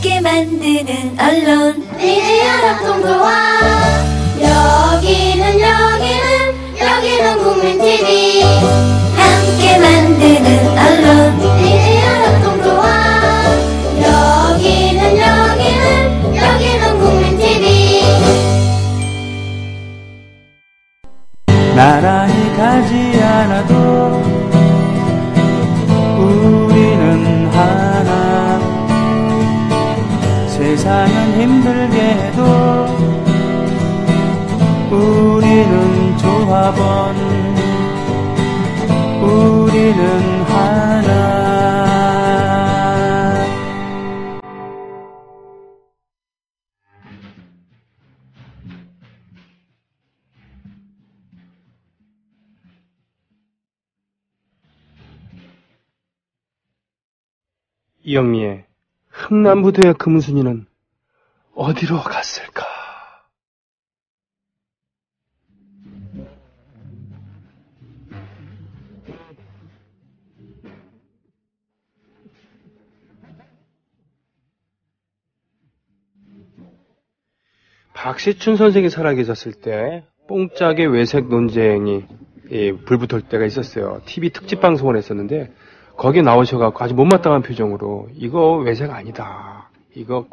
함께 만드는 언론 미디어 협동조합. 여기는 국민TV. 함께 만드는 언론 미디어 협동조합. 여기는 국민TV. 나란히 가지 않아도 우리는 하나. 세상은 힘들게 해도 우리는 조합원. 우리는 하나. 이영미의 흥남부도의 금순이는 어디로 갔을까? 박시춘 선생이 살아계셨을 때 뽕짝의 외색 논쟁이 불붙을 때가 있었어요. TV 특집 방송을 했었는데 거기에 나오셔갖고 아주 못마땅한 표정으로 이거 외색 아니다. 이거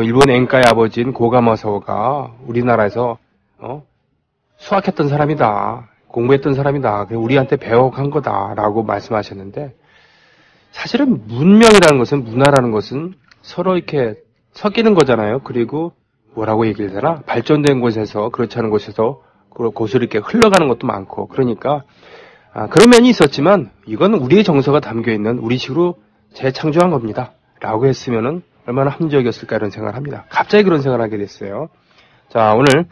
일본 엔카의 아버지인 고가마사오가 우리나라에서 수학했던 사람이다. 공부했던 사람이다. 우리한테 배워간 거다라고 말씀하셨는데 사실은 문명이라는 것은 문화라는 것은 서로 이렇게 섞이는 거잖아요. 그리고 뭐라고 얘기를 되나? 발전된 곳에서 그렇지 않은 곳에서 고스로 이렇게 흘러가는 것도 많고 그러니까 그런 면이 있었지만 이건 우리의 정서가 담겨있는 우리식으로 재창조한 겁니다. 라고 했으면은 얼마나 합리적이었을까 이런 생각을 합니다. 갑자기 그런 생각을 하게 됐어요. 자, 오늘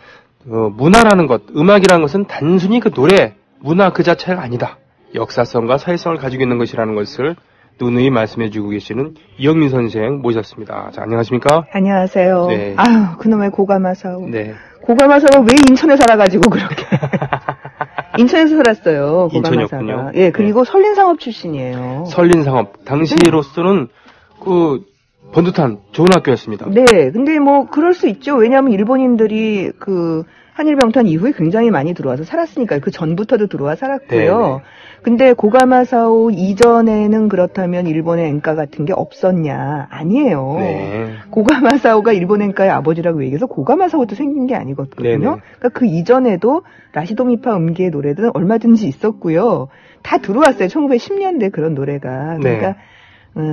문화라는 것, 음악이라는 것은 단순히 그 노래, 문화 그 자체가 아니다. 역사성과 사회성을 가지고 있는 것이라는 것을 누누이 말씀해주고 계시는 이영민 선생 모셨습니다. 자, 안녕하십니까? 안녕하세요. 네. 아유, 그놈의 고가마사오. 네. 고가마사오가 왜 인천에 살아가지고 그렇게. 인천에서 살았어요. 인천이었군요. 고가마사가. 예, 그리고 설린상업 출신이에요. 설린상업. 당시로서는 그 번듯한 좋은 학교였습니다. 네, 근데 뭐 그럴 수 있죠. 왜냐하면 일본인들이 그 한일병탄 이후에 굉장히 많이 들어와서 살았으니까요. 그 전부터도 들어와 살았고요. 네네. 근데 고가마사오 이전에는 그렇다면 일본의 엔카 같은 게 없었냐? 아니에요. 네. 고가마사오가 일본 엔카의 아버지라고 얘기해서 고가마사오도 생긴 게 아니거든요. 네네. 그러니까 그 이전에도 라시도미파 음계의 노래들은 얼마든지 있었고요. 다 들어왔어요. 1910년대 그런 노래가. 그러니까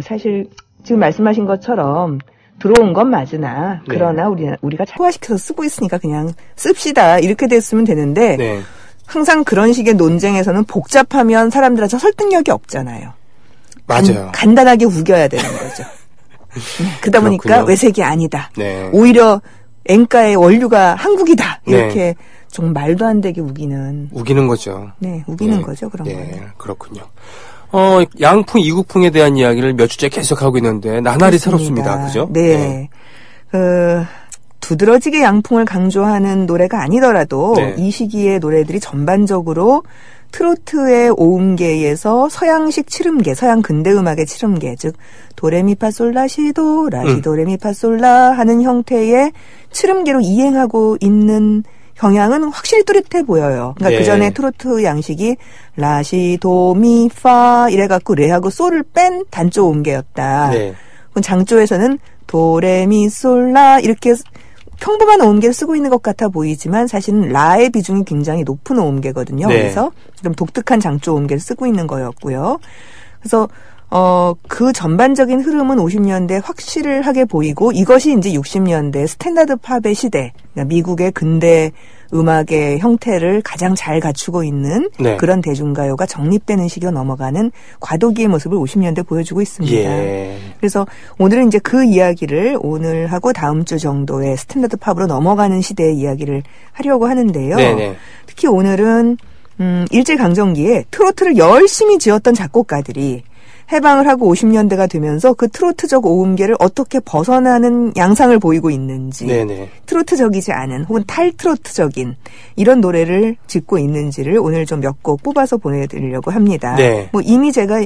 사실 지금 말씀하신 것처럼 들어온 건 맞으나 네. 그러나 우리가 차화시켜서 쓰고 있으니까 그냥 씁시다 이렇게 됐으면 되는데 네. 항상 그런 식의 논쟁에서는 복잡하면 사람들한테 설득력이 없잖아요. 맞아요. 간단하게 우겨야 되는 거죠. 그러다 보니까 그렇군요. 외색이 아니다. 네. 오히려 엔카의 원류가 한국이다. 이렇게 네. 좀 말도 안 되게 우기는 거죠. 네, 우기는 네. 거죠. 그런 거는. 그렇군요. 양풍, 이국풍에 대한 이야기를 몇 주째 계속하고 있는데 나날이 새롭습니다. 그죠? 네. 두드러지게 양풍을 강조하는 노래가 아니더라도 네. 이 시기의 노래들이 전반적으로 트로트의 오음계에서 서양식 칠음계, 서양 근대음악의 칠음계, 즉 도레미파솔라시도 라시도레미파솔라 하는 형태의 칠음계로 이행하고 있는 경향은 확실히 뚜렷해 보여요. 그러니까 네. 그 전에 트로트 양식이 라시도미파 이래갖고 레하고 솔을 뺀 단조 음계였다. 네. 그럼 장조에서는 도레미솔라 이렇게 평범한 오음계를 쓰고 있는 것 같아 보이지만 사실은 라의 비중이 굉장히 높은 오음계거든요. 네. 그래서 좀 독특한 장조 오음계를 쓰고 있는 거였고요. 그래서 그 전반적인 흐름은 50년대 확실하게 보이고 이것이 이제 60년대 스탠다드 팝의 시대, 그러니까 미국의 근대 음악의 형태를 가장 잘 갖추고 있는 네. 그런 대중가요가 정립되는 시기로 넘어가는 과도기의 모습을 50년대 보여주고 있습니다. 예. 그래서 오늘은 이제 그 이야기를 오늘 하고 다음 주 정도에 스탠다드 팝으로 넘어가는 시대의 이야기를 하려고 하는데요. 네네. 특히 오늘은 일제강점기에 트로트를 열심히 지었던 작곡가들이 해방을 하고 50년대가 되면서 그 트로트적 오음계를 어떻게 벗어나는 양상을 보이고 있는지, 네네. 트로트적이지 않은 혹은 탈트로트적인 이런 노래를 짓고 있는지를 오늘 좀 몇 곡 뽑아서 보내드리려고 합니다. 네. 뭐 이미 제가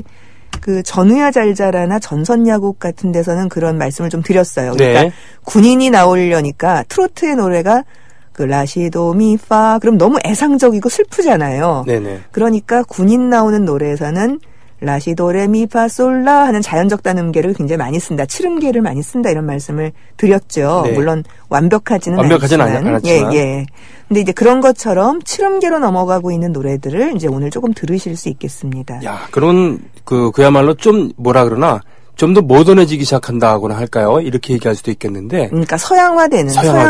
그 전우야 잘자라나 전선야곡 같은 데서는 그런 말씀을 좀 드렸어요. 그러니까 네. 군인이 나오려니까 트로트의 노래가 그 라시도 미파 그럼 너무 애상적이고 슬프잖아요. 네네. 그러니까 군인 나오는 노래에서는 라시도레미파솔라 하는 자연적 단음계를 굉장히 많이 쓴다. 칠음계를 많이 쓴다 이런 말씀을 드렸죠. 네. 물론 완벽하지는 않았지만. 예. 근데 이제 그런 것처럼 칠음계로 넘어가고 있는 노래들을 이제 오늘 조금 들으실 수 있겠습니다. 야, 그런 그야말로 좀 뭐라 그러나 좀 더 모던해지기 시작한다고나 할까요? 이렇게 얘기할 수도 있겠는데. 그러니까 서양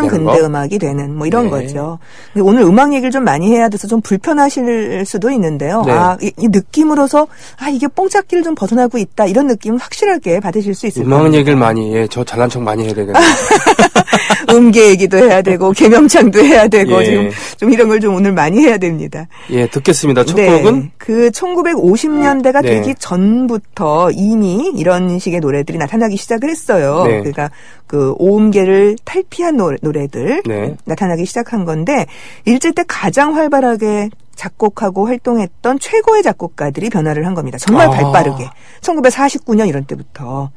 근대 거? 음악이 되는 뭐 이런 네. 거죠. 근데 오늘 음악 얘기를 좀 많이 해야 돼서 좀 불편하실 수도 있는데요. 네. 이 느낌으로서 이게 뽕짝기를 좀 벗어나고 있다 이런 느낌 확실하게 받으실 수 있을 음악 겁니다. 얘기를 많이, 예, 저 잘난 척 많이 해야 되겠네요. 음계 얘기도 해야 되고 개명창도 해야 되고 예. 지금 좀 이런 걸 좀 오늘 많이 해야 됩니다. 예, 듣겠습니다. 첫 네, 곡은? 그 1950년대가 네. 되기 전부터 이미 이런 식의 노래들이 나타나기 시작을 했어요. 네. 그러니까 그 오음계를 탈피한 노래들 네. 나타나기 시작한 건데 일제 때 가장 활발하게 작곡하고 활동했던 최고의 작곡가들이 변화를 한 겁니다. 정말 발빠르게. 1949년 이런 때부터.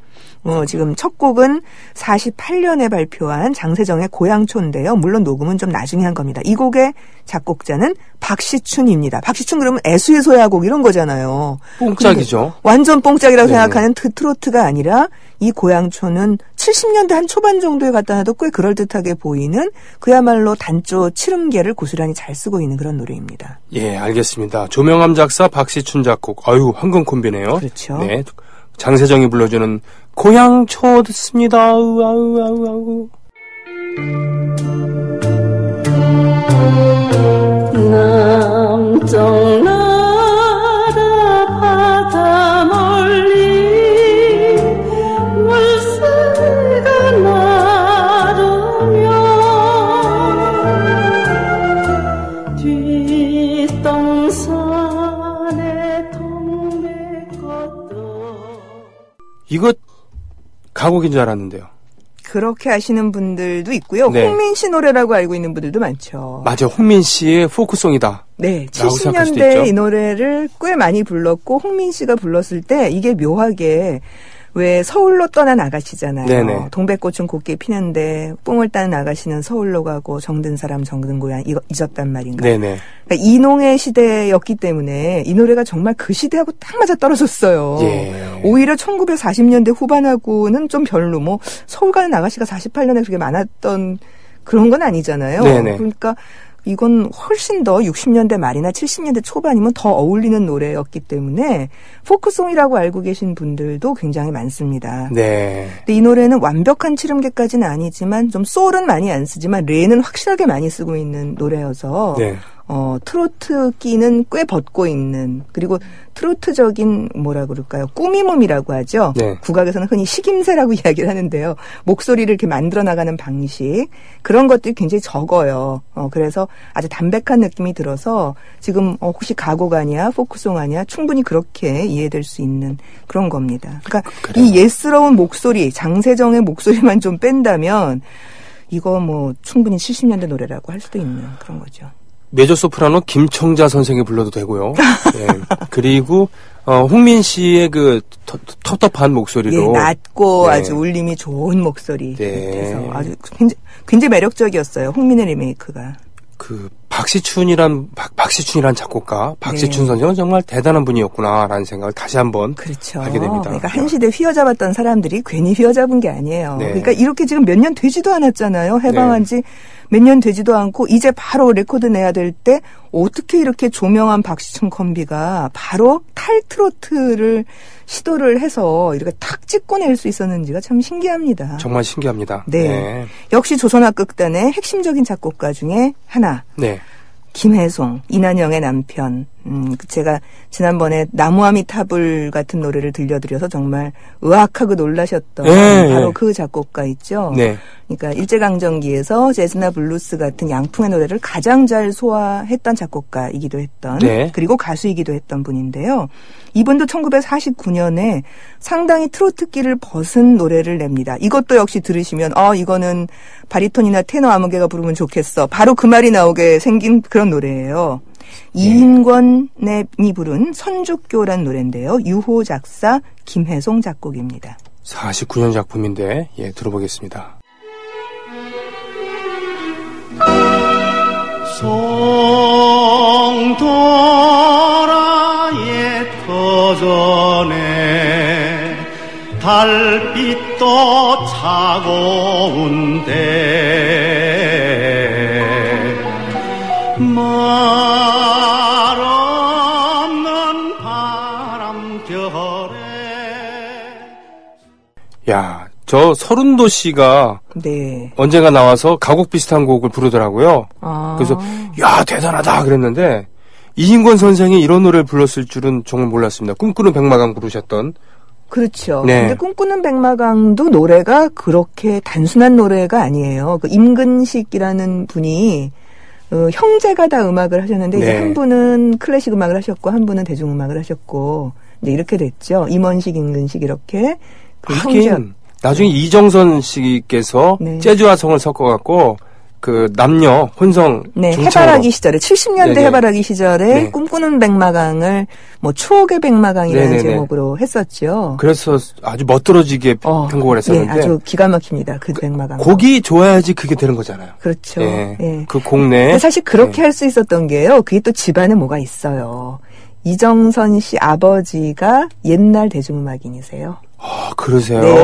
지금 첫 곡은 48년에 발표한 장세정의 고향초인데요. 물론 녹음은 좀 나중에 한 겁니다. 이 곡의 작곡자는 박시춘입니다. 박시춘 그러면 애수의 소야곡 이런 거잖아요. 뽕짝이죠. 완전 뽕짝이라고 네네. 생각하는 트로트가 아니라 이 고향초는 70년대 한 초반 정도에 갖다 놔도 꽤 그럴듯하게 보이는 그야말로 단조 칠음계를 고스란히 잘 쓰고 있는 그런 노래입니다. 예, 알겠습니다. 조명암 작사, 박시춘 작곡. 아유, 황금 콤비네요. 그렇죠. 네. 장세정이 불러주는 고향초 듣습니다. 아우, 아우, 아우, 아우. 남쪽 나라 바다 멀리 물새가 나르며 뒷동산에 동백꽃도 이거 가곡인 줄 알았는데요. 그렇게 아시는 분들도 있고요. 네. 홍민 씨 노래라고 알고 있는 분들도 많죠. 맞아, 홍민 씨의 포크송이다. 네, 라고 생각할 수도 70년대에 있죠. 이 노래를 꽤 많이 불렀고 홍민 씨가 불렀을 때 이게 묘하게 왜 서울로 떠난 아가씨잖아요. 네네. 동백꽃은 곱게 피는데 뽕을 따는 아가씨는 서울로 가고 정든 사람 정든 고향 잊었단 말인가. 네네. 그러니까 이농의 시대였기 때문에 이 노래가 정말 그 시대하고 딱 맞아 떨어졌어요. 예. 오히려 1940년대 후반하고는 좀 별로 뭐 서울 가는 아가씨가 48년에 그렇게 많았던 그런 건 아니잖아요. 네네. 그러니까 이건 훨씬 더 60년대 말이나 70년대 초반이면 더 어울리는 노래였기 때문에 포크송이라고 알고 계신 분들도 굉장히 많습니다. 네. 근데 이 노래는 완벽한 칠음계까지는 아니지만 좀 소울은 많이 안 쓰지만 레는 확실하게 많이 쓰고 있는 노래여서 네. 트로트 끼는 꽤 벗고 있는 그리고 트로트적인 뭐라 그럴까요? 꾸미몸이라고 하죠. 네. 국악에서는 흔히 식임새라고 이야기를 하는데요. 목소리를 이렇게 만들어 나가는 방식 그런 것들이 굉장히 적어요. 그래서 아주 담백한 느낌이 들어서 지금 혹시 가곡 아니야, 포크송 아니야 충분히 그렇게 이해될 수 있는 그런 겁니다. 그러니까 그래요. 이 예스러운 목소리, 장세정의 목소리만 좀 뺀다면 이거 뭐 충분히 70년대 노래라고 할 수도 있는 그런 거죠. 메조소프라노 김청자 선생이 불러도 되고요. 예. 그리고 홍민 씨의 그 텁텁한 목소리로 예, 낮고 네. 아주 울림이 좋은 목소리. 네. 그래서 아주 굉장히 매력적이었어요. 홍민의 리메이크가. 그 박시춘이란 작곡가 박시춘 네. 선생은 정말 대단한 분이었구나라는 생각을 다시 한번 그렇죠. 하게 됩니다. 그러니까 한 시대 휘어잡았던 사람들이 괜히 휘어잡은 게 아니에요. 네. 그러니까 이렇게 지금 몇 년 되지도 않았잖아요. 해방한 지 몇 년 되지도 않고 이제 바로 레코드 내야 될 때 어떻게 이렇게 조명한 박시춘 컴비가 바로 탈트로트를 시도를 해서 이렇게 탁 찍고 낼 수 있었는지가 참 신기합니다. 정말 신기합니다. 네. 역시 조선악 극단의 핵심적인 작곡가 중에 하나. 네. 김혜송, 이난영의 남편. 제가 지난번에 나무아미타불 같은 노래를 들려드려서 정말 의학하고 놀라셨던 네. 바로 그 작곡가 있죠. 네. 그러니까 일제강점기에서 재즈나 블루스 같은 양풍의 노래를 가장 잘 소화했던 작곡가이기도 했던 네. 그리고 가수이기도 했던 분인데요. 이분도 1949년에 상당히 트로트기를 벗은 노래를 냅니다. 이것도 역시 들으시면 이거는 바리톤이나 테너 아무개가 부르면 좋겠어. 바로 그 말이 나오게 생긴 그런 노래예요. 이인권이 부른 선주교란 노래인데요. 유호 작사, 김혜송 작곡입니다. 49년 작품인데 예, 들어보겠습니다. 송도라의 터전에 달빛도 차고운데 말 없는 바람결에 야, 저 서른도 씨가 네. 언젠가 나와서 가곡 비슷한 곡을 부르더라고요. 아. 그래서 야, 대단하다 그랬는데 이인권 선생이 이런 노래를 불렀을 줄은 정말 몰랐습니다. 꿈꾸는 백마강 부르셨던. 그렇죠. 네. 근데 꿈꾸는 백마강도 노래가 그렇게 단순한 노래가 아니에요. 그 임근식이라는 분이 형제가 다 음악을 하셨는데 이제 네. 한 분은 클래식 음악을 하셨고 한 분은 대중음악을 하셨고 이제 이렇게 됐죠. 임원식, 임근식 이렇게 그 형제. 하긴 나중에 이정선 씨께서 네. 재즈와 성을 섞어갖고 그 남녀 혼성 네, 중창으로. 해바라기 시절에 70년대 네네. 해바라기 시절에 네. 꿈꾸는 백마강을 뭐 추억의 백마강이라는 네네네. 제목으로 했었죠. 그래서 아주 멋들어지게 편곡을 했었는데 예, 아주 기가 막힙니다. 그 백마강. 곡이 좋아야지 그게 되는 거잖아요. 그렇죠. 예. 예. 그 곡 내에 근데 사실 그렇게 네. 할 수 있었던 게요. 그게 또 집안에 뭐가 있어요. 이정선 씨 아버지가 옛날 대중음악인이세요. 아, 그러세요? 네, 네.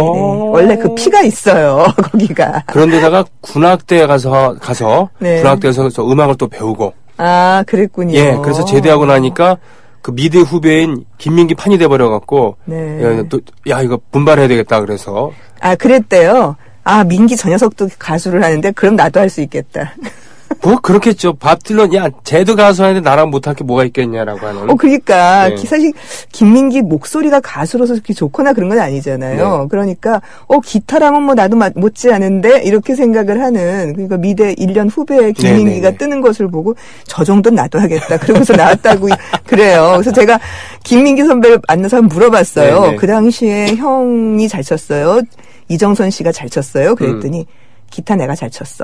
원래 그 피가 있어요. 거기가. 그런데다가 군악대에 가서 네. 군악대에서 음악을 또 배우고 아, 그랬군요. 예, 그래서 제대하고 나니까 그 미대 후배인 김민기 판이 돼버려갖고 네. 야 이거 분발해야 되겠다 그래서 아, 그랬대요. 아, 민기 저 녀석도 가수를 하는데 그럼 나도 할 수 있겠다. 뭐 그렇겠죠. 밥 딜런 야 쟤도 가수 하는데 나랑 못할 게 뭐가 있겠냐라고 하는. 그러니까 네. 사실 김민기 목소리가 가수로서 그렇게 좋거나 그런 건 아니잖아요. 네. 그러니까 기타라면 뭐 나도 못지 않은데 이렇게 생각을 하는 그러니까 미대 1년 후배의 김민기가 네네네. 뜨는 것을 보고 저 정도는 나도 하겠다. 그러면서 나왔다고 그래요. 그래서 제가 김민기 선배를 만나서 한번 물어봤어요. 네네. 그 당시에 형이 잘 쳤어요. 이정선 씨가 잘 쳤어요. 그랬더니 기타 내가 잘 쳤어.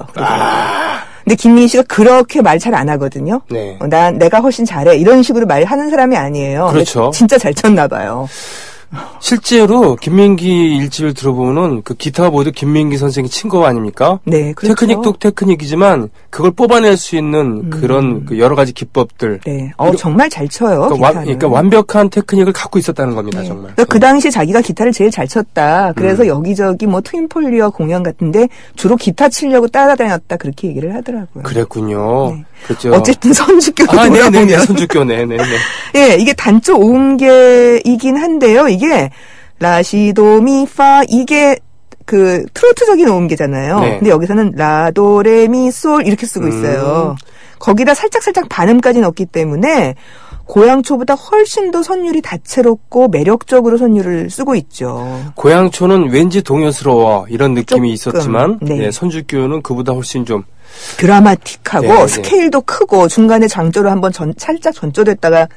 근데 김민희 씨가 그렇게 말 잘 안 하거든요. 네. 내가 훨씬 잘해. 이런 식으로 말하는 사람이 아니에요. 그렇죠. 근데 진짜 잘 쳤나 봐요. 실제로 김민기 일집을 들어보면은 그 기타가 모두 김민기 선생이 친 거 아닙니까? 네, 그렇죠. 테크닉도 테크닉이지만 그걸 뽑아낼 수 있는 그런 그 여러 가지 기법들. 네. 정말 잘 쳐요. 그러니까, 기타는. 그러니까 완벽한 테크닉을 갖고 있었다는 겁니다, 네. 정말. 그러니까 그 당시 자기가 기타를 제일 잘 쳤다. 그래서 여기저기 뭐 트윈폴리와 공연 같은데 주로 기타 치려고 따라다녔다. 그렇게 얘기를 하더라고요. 그랬군요. 네. 그렇죠. 어쨌든 선주교로 돌아보면 네네. 선주교, 네네네. 예, 이게 단조 5음계이긴 한데요. 이게 라시도미파 이게 그 트로트적인 5음계잖아요. 네. 근데 여기서는 라도레미솔 이렇게 쓰고 있어요. 거기다 살짝 반음까지 넣기 때문에 고향초보다 훨씬 더 선율이 다채롭고 매력적으로 선율을 쓰고 있죠. 고향초는 왠지 동요스러워 이런 느낌이 조금, 있었지만 네. 네, 선주교는 그보다 훨씬 좀 드라마틱하고 네, 네. 스케일도 크고 중간에 장조로 한번 살짝 전조됐다가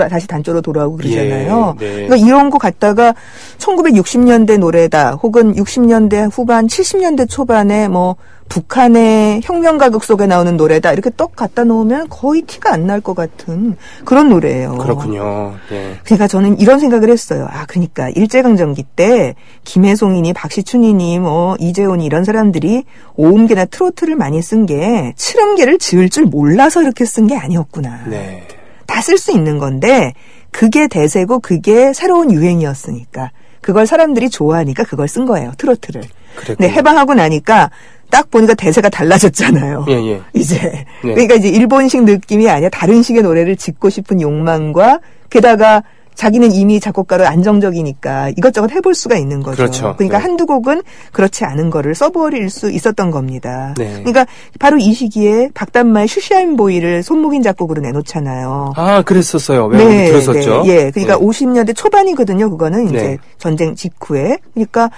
다시 단조로 돌아오고 그러잖아요. 예, 네. 그러니까 이런 거 갖다가 1960년대 노래다 혹은 60년대 후반 70년대 초반에 뭐 북한의 혁명가극 속에 나오는 노래다 이렇게 떡 갖다 놓으면 거의 티가 안 날 것 같은 그런 노래예요. 그렇군요. 네. 그러니까 저는 이런 생각을 했어요. 그러니까 일제강점기 때 김혜송이니 박시춘이니 뭐 이재훈이 이런 사람들이 5음계나 트로트를 많이 쓴 게 7음계를 지을 줄 몰라서 이렇게 쓴 게 아니었구나. 네. 다 쓸 수 있는 건데 그게 대세고 그게 새로운 유행이었으니까 그걸 사람들이 좋아하니까 그걸 쓴 거예요. 트로트를. 그랬군요. 근데 해방하고 나니까 딱 보니까 대세가 달라졌잖아요. 예. 이제. 네. 그러니까 이제 일본식 느낌이 아니라 다른 식의 노래를 짓고 싶은 욕망과 게다가 자기는 이미 작곡가로 안정적이니까 이것저것 해볼 수가 있는 거죠. 그렇죠. 그러니까 네. 한두 곡은 그렇지 않은 거를 써버릴 수 있었던 겁니다. 네. 그러니까 바로 이 시기에 박단마의 슈샤인보이를 손목인 작곡으로 내놓잖아요. 아, 그랬었어요. 네, 들었었죠. 네. 예. 그러니까 네. 50년대 초반이거든요. 그거는 이제 네. 전쟁 직후에. 그러니까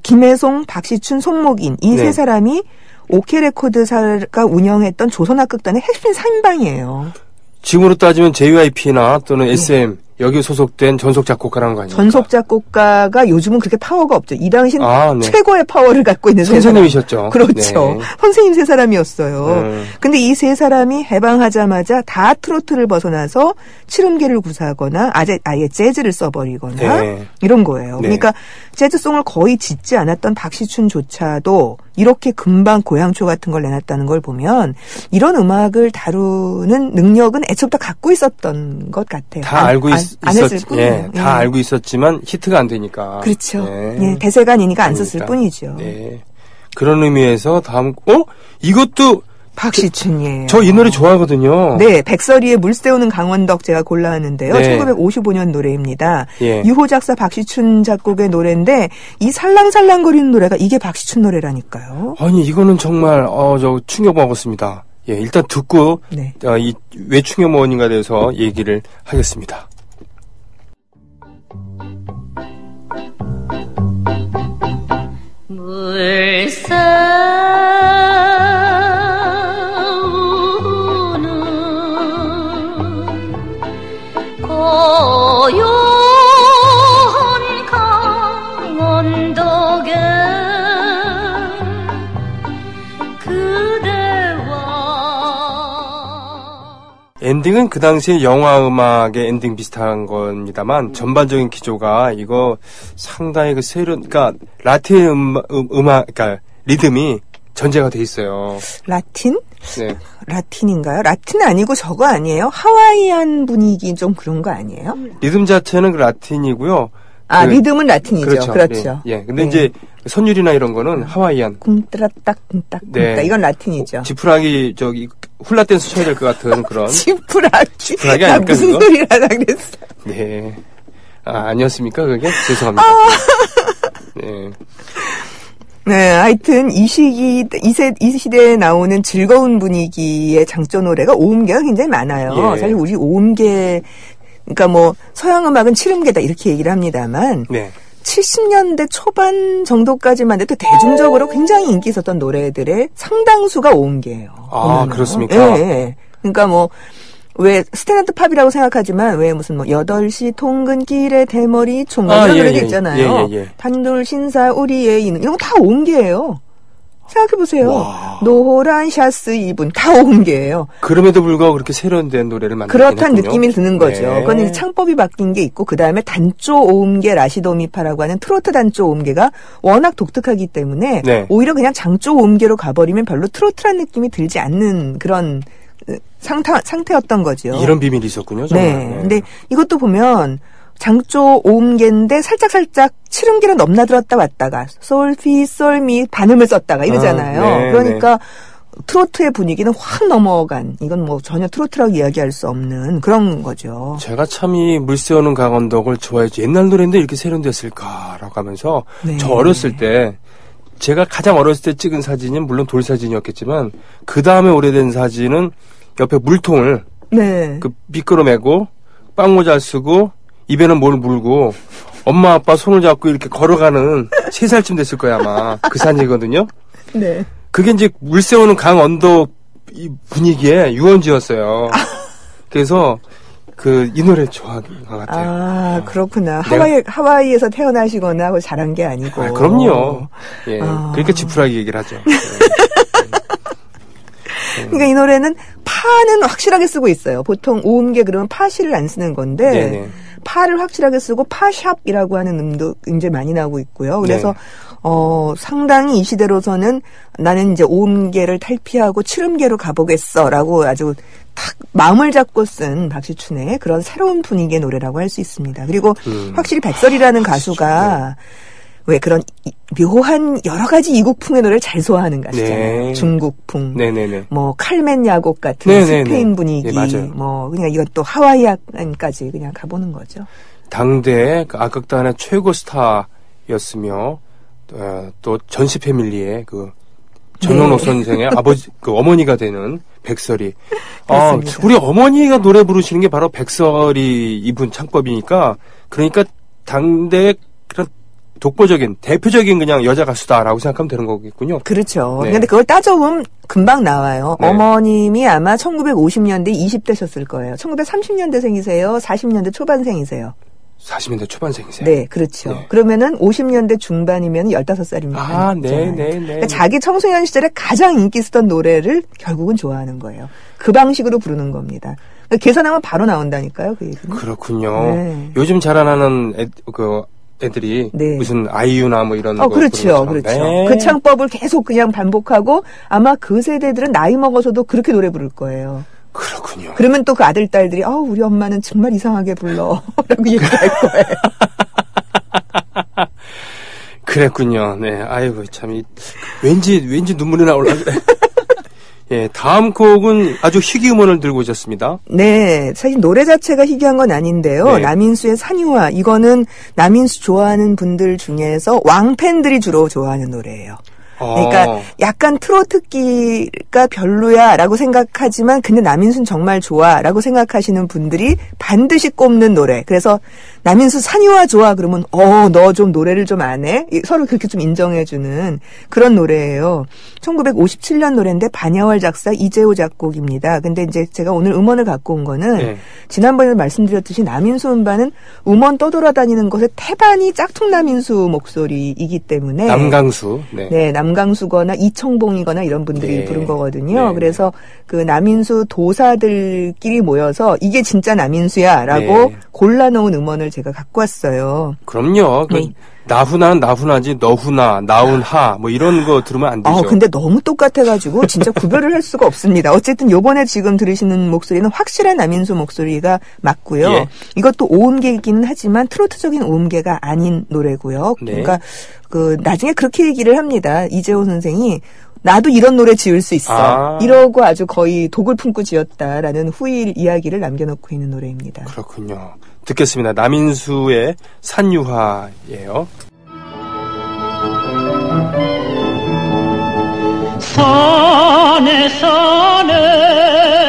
김혜송, 박시춘, 손목인 이 세 네. 사람이 오케 레코드사가 운영했던 조선악극단의 핵심 3인방이에요. 지금으로 따지면 JYP나 또는 SM 여기 소속된 전속 작곡가라는 거 아니에요? 전속 작곡가가 요즘은 그렇게 파워가 없죠. 이 당시는 네. 최고의 파워를 갖고 있는 세 사람. 선생님이셨죠. 그렇죠. 네. 선생님 세 사람이었어요. 근데 이 세 사람이 해방하자마자 다 트로트를 벗어나서 칠음계를 구사하거나 아예 재즈를 써버리거나 네. 이런 거예요. 네. 그러니까 재즈송을 거의 짓지 않았던 박시춘조차도 이렇게 금방 고향초 같은 걸 내놨다는 걸 보면 이런 음악을 다루는 능력은 애초부터 갖고 있었던 것 같아요. 다 알고 안 했을 뿐이에요. 예, 다 알고 있었지만 히트가 안 되니까. 그렇죠. 예. 예, 대세가 아니니까 안 썼을 그러니까. 뿐이죠. 네. 그런 의미에서 다음 이것도 박시춘이에요. 저 이 노래 좋아하거든요. 네, 백설이의 물 세우는 강원덕 제가 골라왔는데요. 네. 1955년 노래입니다. 예. 유호 작사 박시춘 작곡의 노래인데 이 살랑살랑거리는 노래가 이게 박시춘 노래라니까요. 아니 이거는 정말 저 충격 먹었습니다. 예, 일단 듣고 네. 이 왜 충격 먹었는가에 대해서 얘기를 하겠습니다. 물 싸우는 고요한 강원덕에 그대와 엔딩은 그 당시에 영화 음악의 엔딩 비슷한 겁니다만 전반적인 기조가 이거 상당히 그 그러니까 라틴 음악 그러니까 리듬이 전제가 돼 있어요. 라틴? 네. 라틴인가요? 라틴 아니고 저거 아니에요? 하와이안 분위기 좀 그런 거 아니에요? 리듬 자체는 그 라틴이고요. 아, 그- 리듬은 라틴이죠. 그렇죠. 예. 근데 네. 이제 선율이나 이런 거는 하와이안. 쿵따라딱 쿵딱 네. 이건 라틴이죠. 지푸라기 훌라 댄스 쳐야 될 것 같은 그런. 지푸라기. 지푸라기 나 아닙니까, 무슨 그거? 소리를 하다 그랬어. 네. 아니었습니까 그게? 죄송합니다. 네. 네, 하여튼 이 시대에 나오는 즐거운 분위기의 장조 노래가 오음계가 굉장히 많아요. 예. 사실 우리 오음계, 그러니까 뭐 서양 음악은 칠음계다 이렇게 얘기를 합니다만 네. 70년대 초반 정도까지만 해도 대중적으로 굉장히 인기 있었던 노래들의 상당수가 오음계예요. 보면은. 그렇습니까? 예, 예. 그러니까 뭐 왜 스탠다드 팝이라고 생각하지만 왜 무슨 뭐 8시 통근길에 대머리 총각 이런 노래도 있잖아요. 예. 단돌 신사 우리의 이는 이런 거 다 오음계예요. 생각해보세요. 와. 노란 샤스 입은 다 오음계예요. 그럼에도 불구하고 그렇게 세련된 노래를 만들긴 그렇다는 했군요. 느낌이 드는 거죠. 네. 그건 이제 창법이 바뀐 게 있고 그 다음에 단조 오음계 라시도미파라고 하는 트로트 단조 오음계가 워낙 독특하기 때문에 네. 오히려 그냥 장조 오음계로 가버리면 별로 트로트란 느낌이 들지 않는 그런 상태였던 거죠. 이런 비밀이 있었군요. 정말. 네. 근데 이것도 보면 장조 오음계인데 살짝 칠음계를 넘나들었다 왔다가 솔피 솔미 반음을 썼다가 이러잖아요. 네, 그러니까 트로트의 분위기는 확 넘어간 이건 뭐 전혀 트로트라고 이야기할 수 없는 그런 거죠. 제가 참 이 물새우는 강원덕을 좋아했지. 옛날 노래인데 이렇게 세련됐을까라고 하면서 네. 저 어렸을 때 제가 가장 어렸을 때 찍은 사진은 물론 돌사진이었겠지만 그 다음에 오래된 사진은 옆에 물통을 네. 그 미끄러 메고 빵모자 쓰고 입에는 뭘 물고 엄마 아빠 손을 잡고 이렇게 걸어가는 3살쯤 됐을 거야 아마 그 사진이거든요. 네. 그게 이제 물새우는 강 언덕 이 분위기의 유원지였어요. 그래서 이 노래 좋아하는 것 같아요. 아, 그렇구나. 내가- 하와이에서 태어나시거나 하고 자란 게 아니고. 그럼요. 예. 아. 그러니까 지푸라기 얘기를 하죠. 그러니까 이 노래는 파는 확실하게 쓰고 있어요. 보통 오음계 그러면 파시를 안 쓰는 건데 네네. 파를 확실하게 쓰고 파샵이라고 하는 음도 굉장히 많이 나오고 있고요. 그래서 네. 상당히 이 시대로서는 나는 이제 오음계를 탈피하고 칠음계로 가보겠어라고 아주 탁 마음을 잡고 쓴 박시춘의 그런 새로운 분위기의 노래라고 할 수 있습니다. 그리고 확실히 백설이라는 가수가 왜 그런 묘한 여러 가지 이국풍의 노래를 잘 소화하는 가수잖아요. 네. 중국풍, 네네네. 뭐 칼멘 야곡 같은 네네네. 스페인 분위기, 예, 맞아요. 뭐 그냥 이것도 하와이안까지 그냥 가보는 거죠. 당대의 그 악극단의 최고 스타였으며 또 전시 패밀리의 그 전용록 네. 선생의 아버지 그 어머니가 되는 백설이. 그렇습니다. 우리 어머니가 노래 부르시는 게 바로 백설이 이분 창법이니까 그러니까 당대의 그런 독보적인 대표적인 그냥 여자 가수다라고 생각하면 되는 거겠군요. 그렇죠. 네. 근데 그걸 따져보면 금방 나와요. 네. 어머님이 아마 1950년대 20대셨을 거예요. 1930년대생이세요? 40년대 초반생이세요? 40년대 초반생이세요. 네, 그렇죠. 네. 그러면은 50년대 중반이면 15살입니다. 아, 네. 그러니까 자기 청소년 시절에 가장 인기 있었던 노래를 결국은 좋아하는 거예요. 그 방식으로 부르는 겁니다. 그러니까 계산하면 바로 나온다니까요, 그 얘기는. 그렇군요. 네. 요즘 자라나는 애들이 네. 무슨 아이유나 뭐 이런 거 그렇죠. 부르는 그렇죠. 것처럼. 네. 그 창법을 계속 그냥 반복하고 아마 그 세대들은 나이 먹어서도 그렇게 노래 부를 거예요. 그렇군요. 그러면 또 그 아들, 딸들이, 우리 엄마는 정말 이상하게 불러. 라고 얘기할 거예요. 그랬군요. 네. 아이고, 참, 왠지 눈물이 나올라 그래. 예, 다음 곡은 아주 희귀 음원을 들고 오셨습니다. 네. 사실 노래 자체가 희귀한 건 아닌데요. 네. 남인수의 산유화. 이거는 남인수 좋아하는 분들 중에서 왕팬들이 주로 좋아하는 노래예요. 그러니까 약간 트로트기가 별로야라고 생각하지만 근데 남인수는 정말 좋아라고 생각하시는 분들이 반드시 꼽는 노래. 그래서 남인수 산유화 좋아 그러면 너 좀 노래를 좀 안 해? 서로 그렇게 좀 인정해주는 그런 노래예요. 1957년 노래인데 반야월 작사 이재호 작곡입니다. 근데 이제 제가 오늘 음원을 갖고 온 거는 네. 지난번에 말씀드렸듯이 남인수 음반은 음원 떠돌아다니는 것의 태반이 짝퉁 남인수 목소리이기 때문에 남강수. 네. 네, 남강수거나 이청봉이거나 이런 분들이 네. 부른 거거든요. 네. 그래서 그 남인수 도사들끼리 모여서 이게 진짜 남인수야라고 네. 골라놓은 음원을 제가 갖고 왔어요. 그럼요. 네. 나훈아는 나훈아지 너훈아, 나훈하 뭐 이런 거 들으면 안 되죠. 근데 너무 똑같아가지고 진짜 구별을 할 수가 없습니다. 어쨌든 요번에 지금 들으시는 목소리는 확실한 남인수 목소리가 맞고요. 예. 이것도 오음계이기는 하지만 트로트적인 오음계가 아닌 노래고요. 네. 그러니까 나중에 그렇게 얘기를 합니다. 이재호 선생이 나도 이런 노래 지을 수 있어. 이러고 아주 거의 독을 품고 지었다라는 후일 이야기를 남겨놓고 있는 노래입니다. 그렇군요. 듣겠습니다. 남인수의 산유화예요.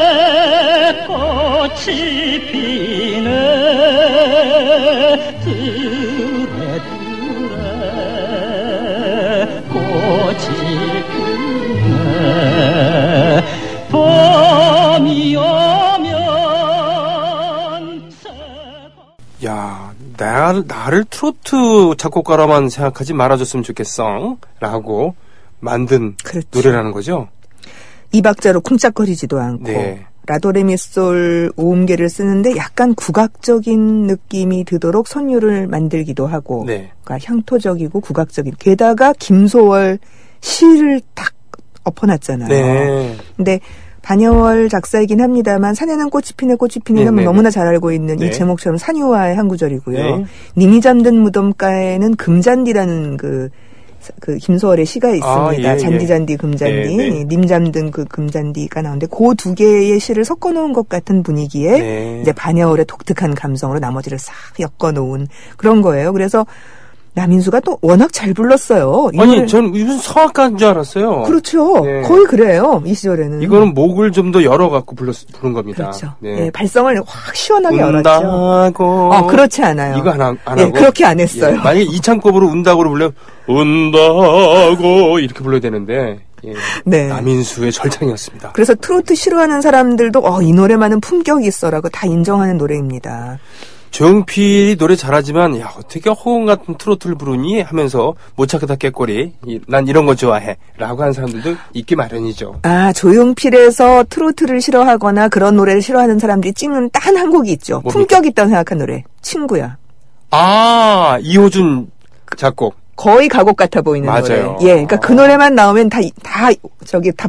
산에 꽃이 피네 들에 꽃이 피네 봄이 오면 야, 나를 트로트 작곡가로만 생각하지 말아줬으면 좋겠어. 라고 만든 그렇죠. 노래라는 거죠? 이 박자로 쿵짝거리지도 않고 네. 라도레미솔 오음계를 쓰는데 약간 국악적인 느낌이 드도록 선율을 만들기도 하고 네. 그러니까 향토적이고 국악적인 게다가 김소월 시를 딱 엎어놨잖아요. 네. 근데 반야월 작사이긴 합니다만 산에는 꽃이 피네 꽃이 피네는 네, 네, 너무나 잘 알고 있는 네. 이 제목처럼 산유화의 한 구절이고요. 네. 님이 잠든 무덤가에는 금잔디라는 그 김소월의 시가 있습니다. 예, 잔디잔디 금잔디. 네, 네. 님 잠든 그 금잔디가 나오는데 그 두 개의 시를 섞어놓은 것 같은 분위기에 네. 이제 반야월의 독특한 감성으로 나머지를 싹 엮어놓은 그런 거예요. 그래서 남인수가 또 워낙 잘 불렀어요. 아니, 전 무슨 성악가인 줄 알았어요. 그렇죠. 네. 거의 그래요. 이 시절에는. 이거는 목을 좀 더 열어갖고 부른 겁니다. 그렇죠. 네. 네, 발성을 확 시원하게 열었죠. 운다고. 그렇지 않아요. 이거 안 하고. 네, 그렇게 안 했어요. 예, 만약에 이창법으로 운다고로 불려면 운다고 이렇게 불러야 되는데 예, 네. 남인수의 절창이었습니다. 그래서 트로트 싫어하는 사람들도 이 노래만은 품격이 있어라고 다 인정하는 노래입니다. 조용필이 노래 잘하지만 야 어떻게 허공 같은 트로트를 부르니 하면서 못 찾겠다 깨꼬리 난 이런 거 좋아해 라고 하는 사람들도 있기 마련이죠. 조용필에서 트로트를 싫어하거나 그런 노래를 싫어하는 사람들이 찍는 단 한 곡이 있죠. 뭡니까? 품격 있다고 생각한 노래. 친구야. 이호준 작곡. 거의 가곡 같아 보이는 맞아요. 노래. 예, 그러니까 그 노래만 나오면 다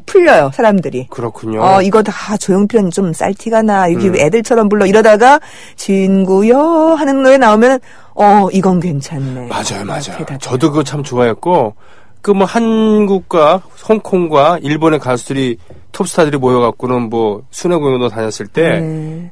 풀려요, 사람들이. 그렇군요. 이거 다 조용필은 좀 쌀티가 나, 이렇게 음. 애들처럼 불러 이러다가, 친구여 하는 노래 나오면, 이건 괜찮네. 맞아요. 이렇게 다 저도 그거 참 좋아했고, 한국과 홍콩과 일본의 가수들이, 톱스타들이 모여갖고는 순회 공연도 다녔을 때, 네.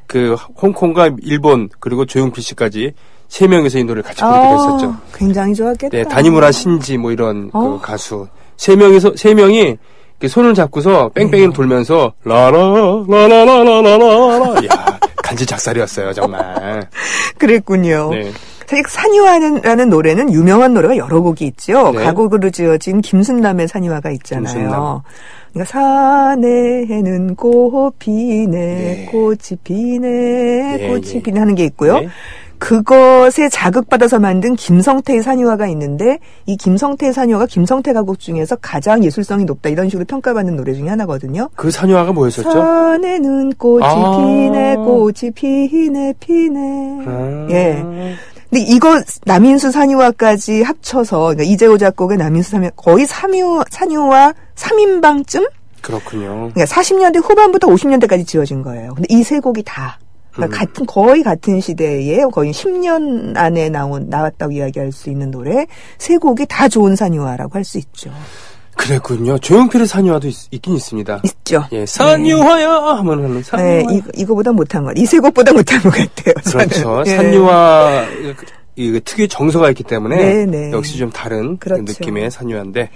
홍콩과 일본, 그리고 조용필 씨까지, 3명이서 이 노래를 같이 부르기도 했었죠. 굉장히 좋았겠다. 네, 다니무라 신지 이런 그 가수. 3명이 이렇게 손을 잡고서 뺑뺑이를 돌면서 라라라라라라라라. 야, 간지 작살이었어요, 정말. 그랬군요. 네. 사실 산이와라는 노래는 유명한 노래가 여러 곡이 있죠. 네. 가곡으로 지어진 김순남의 산이와가 있잖아요. 김순남. 그러니까 산에는 꽃 피네, 네. 꽃이 피네, 예, 꽃이 예. 피네 하는 게 있고요. 네. 그것에 자극받아서 만든 김성태의 산이와가 있는데 이 김성태의 산이와가 김성태 가곡 중에서 가장 예술성이 높다 이런 식으로 평가받는 노래 중에 하나거든요. 그 산유화가 뭐였었죠? 산에는 꽃이 아. 피네, 꽃이 피네, 피네. 아. 예. 근데 이거 남인수 산유화까지 합쳐서 그러니까 이재호 작곡의 남인수 산유화 거의 산유화 3인방쯤? 그렇군요. 그러니까 40년대 후반부터 50년대까지 지어진 거예요. 근데 이 세 곡이 다 그러니까 거의 같은 시대에 거의 10년 안에 나왔다고 이야기할 수 있는 노래 세 곡이 다 좋은 산유화라고 할 수 있죠. 그랬군요. 조용필의 산유화도 있긴 있습니다. 있죠. 예, 산유화야 하면 하는 산유화. 네, 이거보다 못한 것. 이 세 곡보다 못한 것 같아요. 그렇죠. 저는. 예. 산유화 이 특유의 정서가 있기 때문에 네, 네. 역시 좀 다른 그렇죠. 느낌의 산유화인데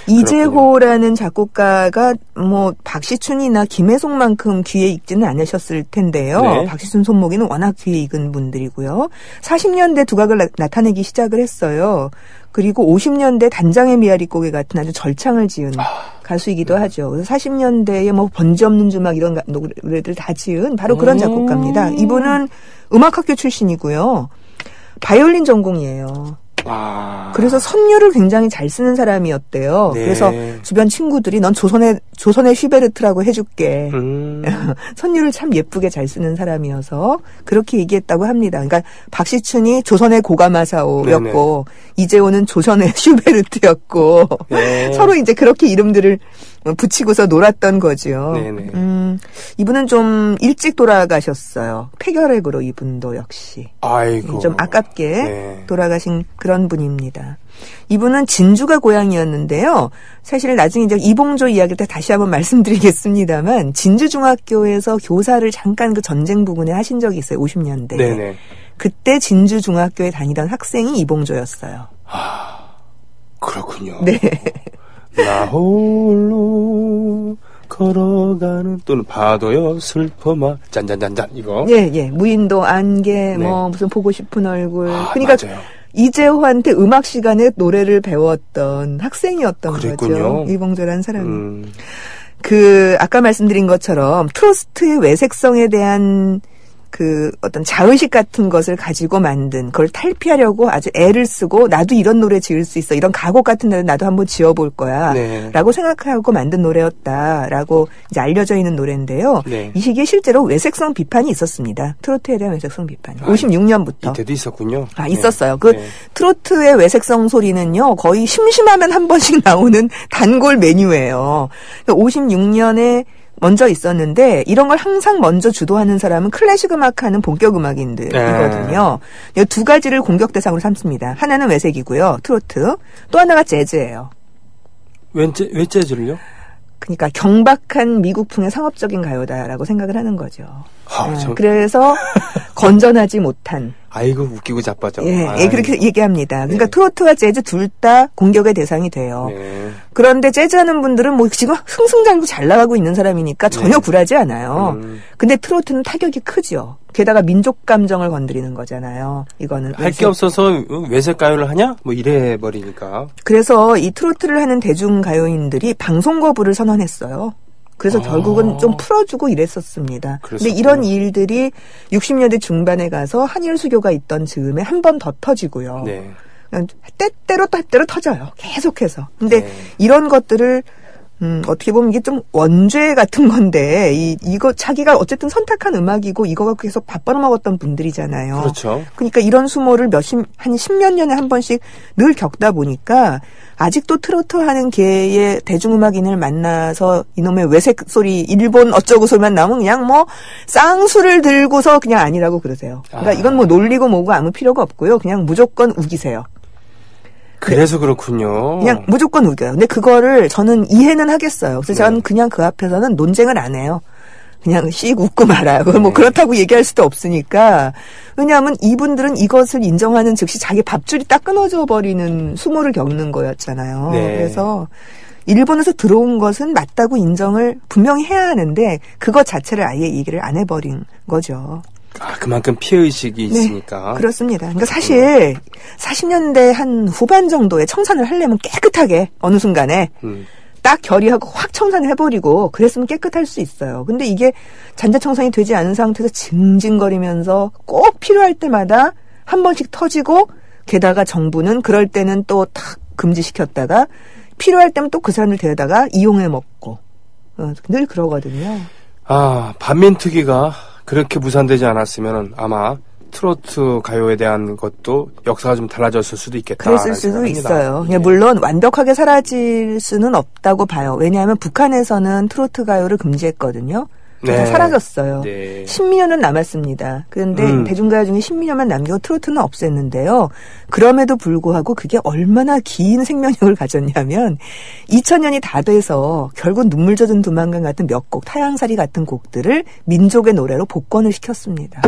이재호라는 작곡가가 뭐 박시춘이나 김혜송만큼 귀에 익지는 않으셨을 텐데요. 네. 박시춘, 손목이는 워낙 귀에 익은 분들이고요. 40년대 두각을 나타내기 시작을 했어요. 그리고 50년대 단장의 미아리 고개 같은 아주 절창을 지은 가수이기도 하죠. 그래서 40년대에 뭐 번지 없는 주막 이런 노래들 다 지은 바로 그런 작곡가입니다. 이분은 음악학교 출신이고요. 바이올린 전공이에요. 그래서 선율을 굉장히 잘 쓰는 사람이었대요. 네. 그래서 주변 친구들이 넌 조선의 슈베르트라고 해줄게. 선율을 참 예쁘게 잘 쓰는 사람이어서 그렇게 얘기했다고 합니다. 그러니까 박시춘이 조선의 고가마사오였고 이재호는 조선의 슈베르트였고 네. 서로 이제 그렇게 이름들을 붙이고서 놀았던 거죠. 네네. 이분은 좀 일찍 돌아가셨어요. 폐결핵으로 이분도 역시. 아이고. 좀 아깝게 네. 돌아가신 그런 분입니다. 이분은 진주가 고향이었는데요. 사실 나중에 이제 이봉조 이야기를 때 다시 한번 말씀드리겠습니다만 진주중학교에서 교사를 잠깐 그 전쟁 부근에 하신 적이 있어요. 50년대. 네네. 그때 진주중학교에 다니던 학생이 이봉조였어요. 그렇군요. 네. 나 홀로 걸어가는 또는 파도여 슬퍼마 짠짠짠짠 이거. 예. 무인도 안개 네. 뭐 무슨 보고 싶은 얼굴. 아, 그러니까 맞아요. 이재호한테 음악 시간에 노래를 배웠던 학생이었던 그랬군요. 거죠. 이봉조라는 사람이. 아까 말씀드린 것처럼 트로스트의 외색성에 대한 그 어떤 자의식 같은 것을 가지고 만든 그걸 탈피하려고 아주 애를 쓰고 나도 이런 노래 지을 수 있어. 이런 가곡 같은 노래 나도 한번 지어볼 거야. 네. 라고 생각하고 만든 노래였다라고 이제 알려져 있는 노래인데요. 네. 이 시기에 실제로 외색성 비판이 있었습니다. 트로트에 대한 외색성 비판이. 56년부터. 이때도 있었군요. 있었어요. 네. 트로트의 외색성 소리는요, 거의 심심하면 한 번씩 나오는 단골 메뉴예요. 56년에 먼저 있었는데, 이런 걸 항상 먼저 주도하는 사람은 클래식 음악하는 본격 음악인들이거든요. 이 두 가지를 공격 대상으로 삼습니다. 하나는 외색이고요, 트로트. 또 하나가 재즈예요. 왜 재즈를요? 그러니까 경박한 미국풍의 상업적인 가요다라고 생각을 하는 거죠. 그래서 건전하지 못한. 아이고 웃기고 자빠져. 예, 그렇게 얘기합니다. 그러니까 트로트와 재즈 둘 다 공격의 대상이 돼요. 네. 그런데 재즈하는 분들은 뭐 지금 흥승장구 잘 나가고 있는 사람이니까 전혀 굴하지 않아요. 근데 트로트는 타격이 크죠. 게다가 민족 감정을 건드리는 거잖아요. 이거는 할 게 없어서 외색 가요를 하냐? 뭐 이래 버리니까. 그래서 이 트로트를 하는 대중 가요인들이 방송 거부를 선언했어요. 그래서 결국은 좀 풀어주고 이랬었습니다. 근데 이런 일들이 60년대 중반에 가서 한일 수교가 있던 즈음에 한 번 더 터지고요. 네. 때때로 터져요. 계속해서. 근데 이런 것들을 어떻게 보면 이게 좀 원죄 같은 건데 이거 자기가 어쨌든 선택한 음악이고 이거 갖고 계속 밥 벌어먹었던 분들이잖아요. 그렇죠. 그러니까 이런 수모를 한 십몇 년에 한 번씩 늘 겪다 보니까 아직도 트로트 하는 계의 대중음악인을 만나서 이놈의 외색 소리, 일본 어쩌고 소리만 나오면 그냥 뭐 쌍수를 들고서 그냥 아니라고 그러세요. 그러니까 이건 뭐 놀리고 뭐고 아무 필요가 없고요. 그냥 무조건 우기세요. 그래서 그렇군요. 그냥 무조건 우겨요. 근데 그거를 저는 이해는 하겠어요. 그래서 저는 그냥 그 앞에서는 논쟁을 안 해요. 그냥 씩 웃고 말아요. 뭐 그렇다고 얘기할 수도 없으니까. 왜냐하면 이분들은 이것을 인정하는 즉시 자기 밥줄이 딱 끊어져 버리는 수모를 겪는 거였잖아요. 네. 그래서 일본에서 들어온 것은 맞다고 인정을 분명히 해야 하는데 그것 자체를 아예 얘기를 안 해버린 거죠. 그만큼 피해의식이 있으니까. 그렇습니다. 그러니까 사실 40년대 한 후반 정도에 청산을 하려면 깨끗하게 어느 순간에 딱 결의하고 확 청산을 해버리고 그랬으면 깨끗할 수 있어요. 근데 이게 잔재청산이 되지 않은 상태에서 징징거리면서 꼭 필요할 때마다 한 번씩 터지고 게다가 정부는 그럴 때는 또 탁 금지시켰다가 필요할 때면 또 그 사람을 데려다가 이용해 먹고 늘 그러거든요. 반민특위가 그렇게 무산되지 않았으면 아마 트로트 가요에 대한 것도 역사가 좀 달라졌을 수도 있겠다. 그랬을 수도 있어요. 예. 물론 완벽하게 사라질 수는 없다고 봐요. 왜냐하면 북한에서는 트로트 가요를 금지했거든요. 다 사라졌어요. 네. 10년은 남았습니다. 그런데 대중가요 중에 10년만 남기고 트로트는 없앴는데요. 그럼에도 불구하고 그게 얼마나 긴 생명력을 가졌냐면 2000년이 다 돼서 결국 눈물 젖은 두만강 같은 몇 곡, 타양살이 같은 곡들을 민족의 노래로 복권을 시켰습니다.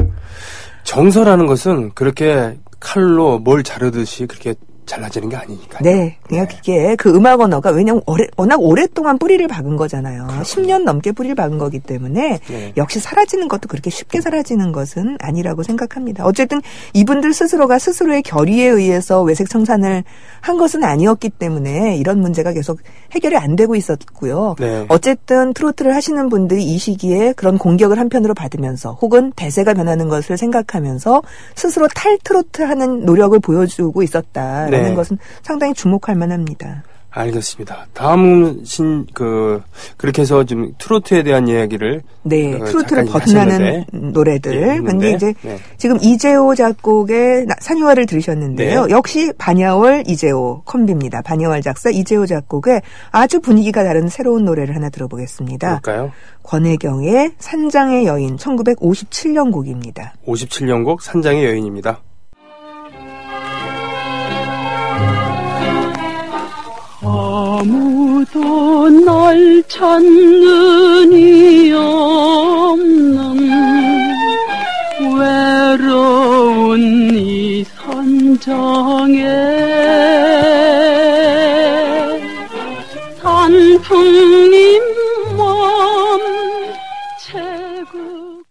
정서라는 것은 그렇게 칼로 뭘 자르듯이 그렇게 잘라지는 게 아니니까요. 네. 그냥 그게 그 음악 언어가 왜냐면 워낙 오랫동안 뿌리를 박은 거잖아요. 그렇군요. 10년 넘게 뿌리를 박은 거기 때문에 역시 사라지는 것도 그렇게 쉽게 사라지는 것은 아니라고 생각합니다. 어쨌든 이분들 스스로가 스스로의 결의에 의해서 외색 청산을 한 것은 아니었기 때문에 이런 문제가 계속 해결이 안 되고 있었고요. 네. 어쨌든 트로트를 하시는 분들이 이 시기에 그런 공격을 한편으로 받으면서 혹은 대세가 변하는 것을 생각하면서 스스로 탈트로트 하는 노력을 보여주고 있었다. 라는 것은 상당히 주목할 만합니다. 알겠습니다. 다음은 그렇게 해서 좀 트로트에 대한 이야기를 트로트를 벗어나는 노래들. 근데 이제 지금 이재호 작곡의 산유화를 들으셨는데요. 역시 반야월 이재호 콤비입니다. 반야월 작사 이재호 작곡의 아주 분위기가 다른 새로운 노래를 하나 들어보겠습니다. 뭘까요? 권혜경의 산장의 여인 1957년 곡입니다. 57년 곡 산장의 여인입니다. 아무도 날 찾는 이 없는 외로운 이 산장에 산풍님 멈채고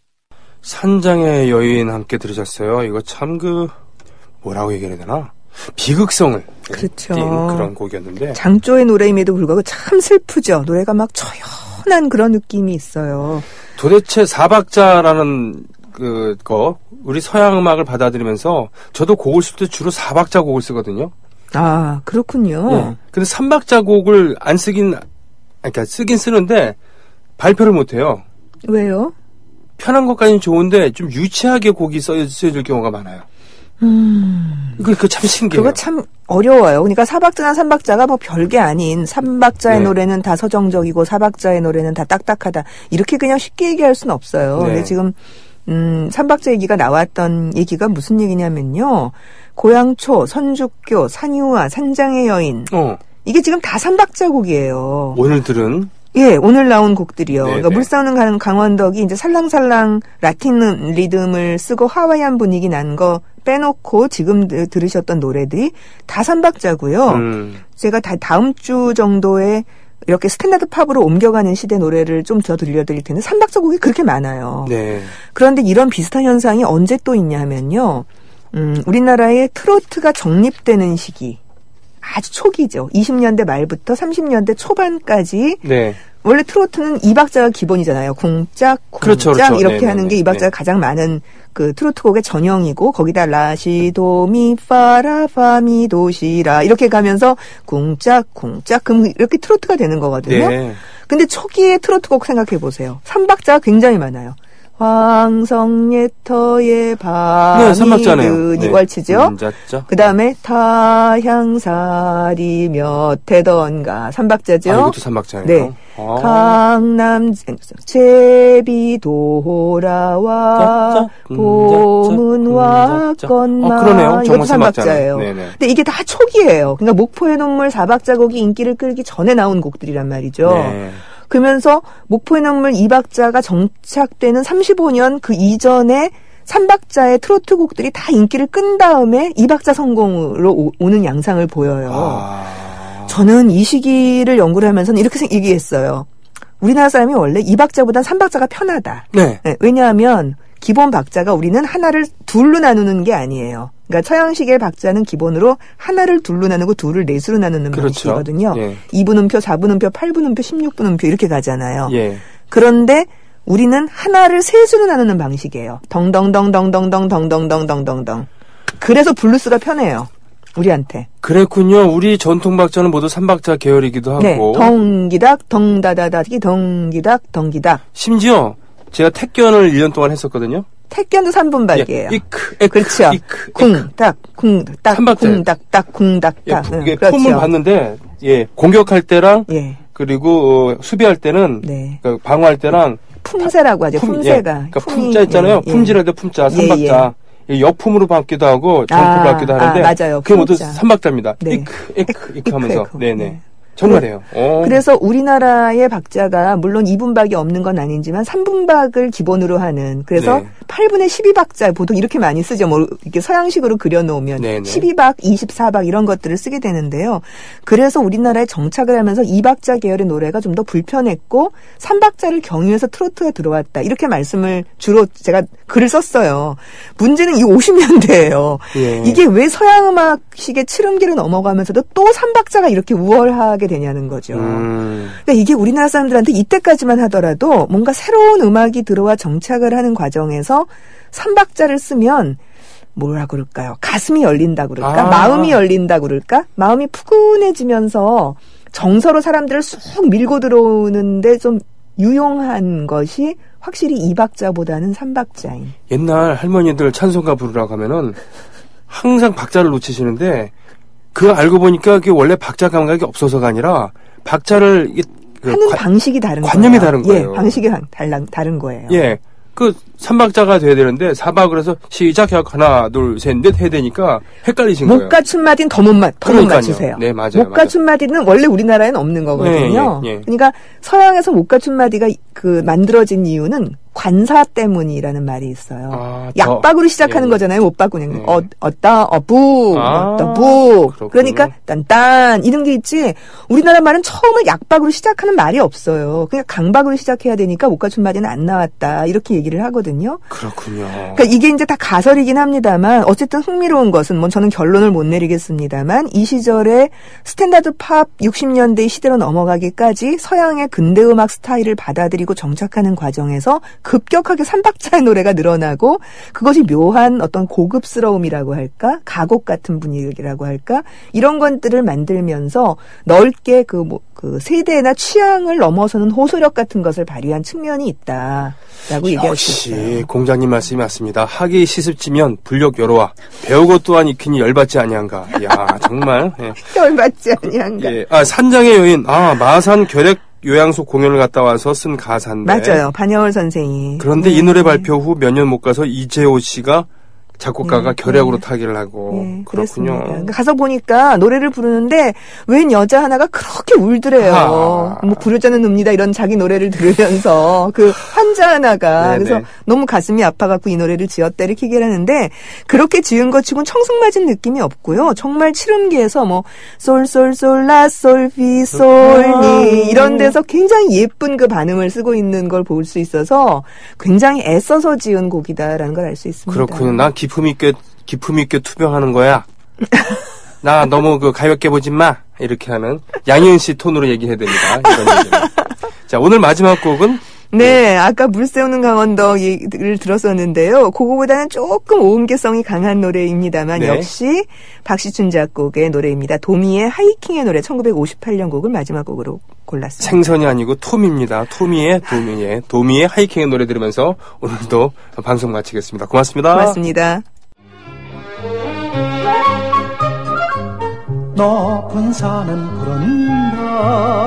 산장의 여인 함께 들으셨어요. 이거 참 뭐라고 얘기해야 되나? 비극성을 그렇죠. 띈 그런 곡이었는데 장조의 노래임에도 불구하고 참 슬프죠. 노래가 막 처연한 그런 느낌이 있어요. 도대체 사박자라는 우리 서양 음악을 받아들이면서 저도 곡을 쓸 때 주로 사박자 곡을 쓰거든요. 아, 그렇군요. 근데 삼박자 곡을 안 쓰긴 쓰는데 발표를 못 해요. 왜요? 편한 것까지는 좋은데 좀 유치하게 곡이 쓰여질 경우가 많아요. 그거 참 신기해요. 그거 참 어려워요. 그러니까 사박자나 삼박자가 뭐 별게 아닌 삼박자의 노래는 다 서정적이고 사박자의 노래는 다 딱딱하다. 이렇게 그냥 쉽게 얘기할 수는 없어요. 근데 지금 삼박자 얘기가 나왔던 얘기가 무슨 얘기냐면요. 고향초, 선죽교, 산유화, 산장의 여인. 이게 지금 다 삼박자 곡이에요. 오늘 들은 오늘 나온 곡들이요. 그러니까 물싸우는 가는 강원덕이 이제 살랑살랑 라틴 리듬을 쓰고 하와이안 분위기 난 거 빼놓고 지금 들으셨던 노래들이 다 삼박자고요. 제가 다음 주 정도에 이렇게 스탠다드 팝으로 옮겨가는 시대 노래를 좀 더 들려드릴 텐데 삼박자 곡이 그렇게 많아요. 그런데 이런 비슷한 현상이 언제 또 있냐 하면요. 우리나라의 트로트가 정립되는 시기. 아주 초기죠. 20년대 말부터 30년대 초반까지 원래 트로트는 2박자가 기본이잖아요. 궁짝, 그렇죠. 이렇게 하는 게 2박자가 가장 많은 그 트로트 곡의 전형이고 거기다 라시, 도, 미, 파, 라, 파, 미, 도, 시, 라 이렇게 가면서 궁짝, 그럼 이렇게 트로트가 되는 거거든요. 근데 초기의 트로트 곡 생각해 보세요. 3박자가 굉장히 많아요. 황성예터의 밤이 드니 왈츠죠. 그 다음에 타향살이 몇 해던가 3박자죠. 이것도 3박자예요. 강남 제비 돌아와 봄은 왔건만 그러네요. 이것도 3박자예요. 근데 이게 다 초기예요. 그러니까 목포의 눈물 4박자 곡이 인기를 끌기 전에 나온 곡들이란 말이죠. 그러면서 목포의 눈물 2박자가 정착되는 35년 그 이전에 3박자의 트로트 곡들이 다 인기를 끈 다음에 2박자 성공으로 오는 양상을 보여요. 저는 이 시기를 연구를 하면서는 이렇게 얘기했어요. 우리나라 사람이 원래 2박자보단 3박자가 편하다. 왜냐하면 기본 박자가 우리는 하나를 둘로 나누는 게 아니에요. 그러니까 서양식의 박자는 기본으로 하나를 둘로 나누고 둘을 넷으로 나누는 그렇죠. 방식이거든요. 예. 2분음표, 4분음표, 8분음표, 16분음표 이렇게 가잖아요. 예. 그런데 우리는 하나를 셋으로 나누는 방식이에요. 덩덩덩덩덩덩덩덩덩덩덩덩. 그래서 블루스가 편해요. 우리한테. 그랬군요. 우리 전통 박자는 모두 3박자 계열이기도 하고. 네. 덩기닥, 덩다다다기, 덩기닥, 덩기닥. 심지어 제가 택견을 1년 동안 했었거든요. 택견도 3분박이에요. 예. 이크, 에크, 그렇죠. 이크, 쿵, 딱, 쿵, 딱, 삼박자예요. 쿵, 딱, 딱, 쿵, 딱, 예, 딱. 이게 그렇죠. 폼을 봤는데, 예, 공격할 때랑, 예. 그리고 수비할 때는, 네. 그 방어할 때랑, 품새라고 하죠. 품새가. 예, 그러니까 품자 있잖아요. 예, 예. 품질할 때 품자, 3박자. 예, 역품으로 받기도 하고, 정품으로 받기도 하는데, 맞아요. 그게 모두 품자. 3박자입니다. 네. 이크 하면서. 에크. 네네. 네. 정말이에요. 그래서 우리나라의 박자가 물론 2분박이 없는 건 아니지만 3분박을 기본으로 하는 그래서 네. 8분의 12박자 보통 이렇게 많이 쓰죠. 뭐 이렇게 서양식으로 그려놓으면 네네. 12박, 24박 이런 것들을 쓰게 되는데요. 그래서 우리나라에 정착을 하면서 2박자 계열의 노래가 좀 더 불편했고 3박자를 경유해서 트로트가 들어왔다. 이렇게 말씀을 주로 제가 글을 썼어요. 문제는 이 50년대예요. 예. 이게 왜 서양 음악식의 칠음기를 넘어가면서도 또 3박자가 이렇게 우월하게 되냐는 거죠. 그러니까 이게 우리나라 사람들한테 이때까지만 하더라도 뭔가 새로운 음악이 들어와 정착을 하는 과정에서 3박자를 쓰면 뭐라 그럴까요? 가슴이 열린다 그럴까? 마음이 열린다 그럴까? 마음이 푸근해지면서 정서로 사람들을 쑥 밀고 들어오는데 좀 유용한 것이 확실히 2박자보다는 3박자인. 옛날 할머니들 찬송가 부르라고 하면은 항상 박자를 놓치시는데 그거 알고 보니까 그게 원래 박자 감각이 없어서가 아니라 박자를 하는 방식이 다른 거예요. 관념이 다른 거예요. 예, 방식이 다른 거예요. 예. 그 3박자가 돼야 되는데 4박을 해서 시작 하나 둘 셋 넷 해야 되니까 헷갈리신 거예요. 못 갖춘 마디는 더 못 맞추세요. 네, 맞아요. 못 갖춘 마디는 원래 우리나라에는 없는 거거든요. 예. 그러니까 서양에서 못 갖춘 마디가 그 만들어진 이유는 관사 때문이라는 말이 있어요. 약박으로 시작하는 거잖아요. 못 바꾸는 거. 예. 어따 어부 어떠부 그러니까 딴딴 이런 게 있지. 우리나라 말은 처음을 약박으로 시작하는 말이 없어요. 그냥 강박으로 시작해야 되니까 못 갖춘 마디는 안 나왔다 이렇게 얘기를 하거든요. 그렇군요. 그러니까 이게 이제 다 가설이긴 합니다만 어쨌든 흥미로운 것은 뭐 저는 결론을 못 내리겠습니다만 이 시절에 스탠다드 팝 60년대 시대로 넘어가기까지 서양의 근대 음악 스타일을 받아들이고 정착하는 과정에서 급격하게 3박자의 노래가 늘어나고 그것이 묘한 어떤 고급스러움이라고 할까? 가곡 같은 분위기라고 할까? 이런 것들을 만들면서 넓게 그 세대나 취향을 넘어서는 호소력 같은 것을 발휘한 측면이 있다라고 얘기할 수 있어요. 역시 공자님 말씀이 맞습니다. 학이 시습지면 불력 여로와 배우고 또한 익히니 열받지 아니한가. 이야 정말 예. 열받지 아니한가. 예. 산장의 여인 마산 결핵 요양소 공연을 갔다 와서 쓴 가사인데 맞아요. 반야월 선생이. 그런데 이 노래 발표 후 몇 년 못 가서 이재호 씨가 작곡가가 결핵으로 타기를 하고 그렇군요. 그렇습니다. 가서 보니까 노래를 부르는데 웬 여자 하나가 그렇게 울더래요. 뭐 부르자는 웁니다 이런 자기 노래를 들으면서 그 환자 하나가 네네. 그래서 너무 가슴이 아파갖고 이 노래를 지었다 이렇게 얘기를 하는데 그렇게 지은 것 치고는 청승맞은 느낌이 없고요. 정말 칠음기에서 뭐 솔솔솔라 솔피 솔니 이런 데서 굉장히 예쁜 그 반음을 쓰고 있는 걸 볼 수 있어서 굉장히 애써서 지은 곡이다라는 걸 알 수 있습니다. 그렇군요. 난 기품 있게 투병하는 거야. 나 너무 가볍게 보지 마. 이렇게 하는 양희은 씨 톤으로 얘기해야 됩니다. 이런 얘기는. 자, 오늘 마지막 곡은 네, 아까 물 세우는 강원도를 들었었는데요. 그거보다는 조금 오음계성이 강한 노래입니다만 네. 역시 박시춘 작곡의 노래입니다. 도미의 하이킹의 노래 1958년 곡을 마지막 곡으로 골랐습니다. 생선이 아니고 톰입니다. 도미의 하이킹의 노래 들으면서 오늘도 방송 마치겠습니다. 고맙습니다. 고맙습니다. 높은 산은 부른다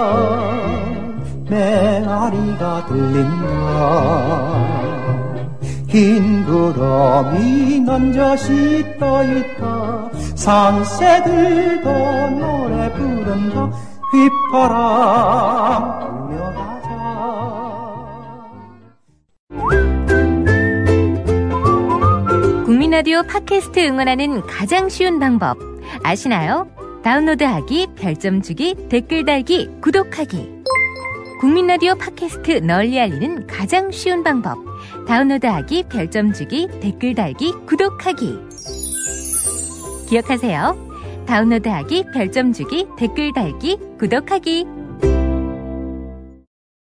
메아리가 들린다 흰 구름이 넌저시 떠있다 산새들도 노래 부른다 휘파람 불며 가자 국민 라디오 팟캐스트 응원하는 가장 쉬운 방법 아시나요? 다운로드하기, 별점 주기, 댓글 달기, 구독하기. 국민라디오 팟캐스트 널리 알리는 가장 쉬운 방법. 다운로드하기, 별점 주기, 댓글 달기, 구독하기. 기억하세요. 다운로드하기, 별점 주기, 댓글 달기, 구독하기.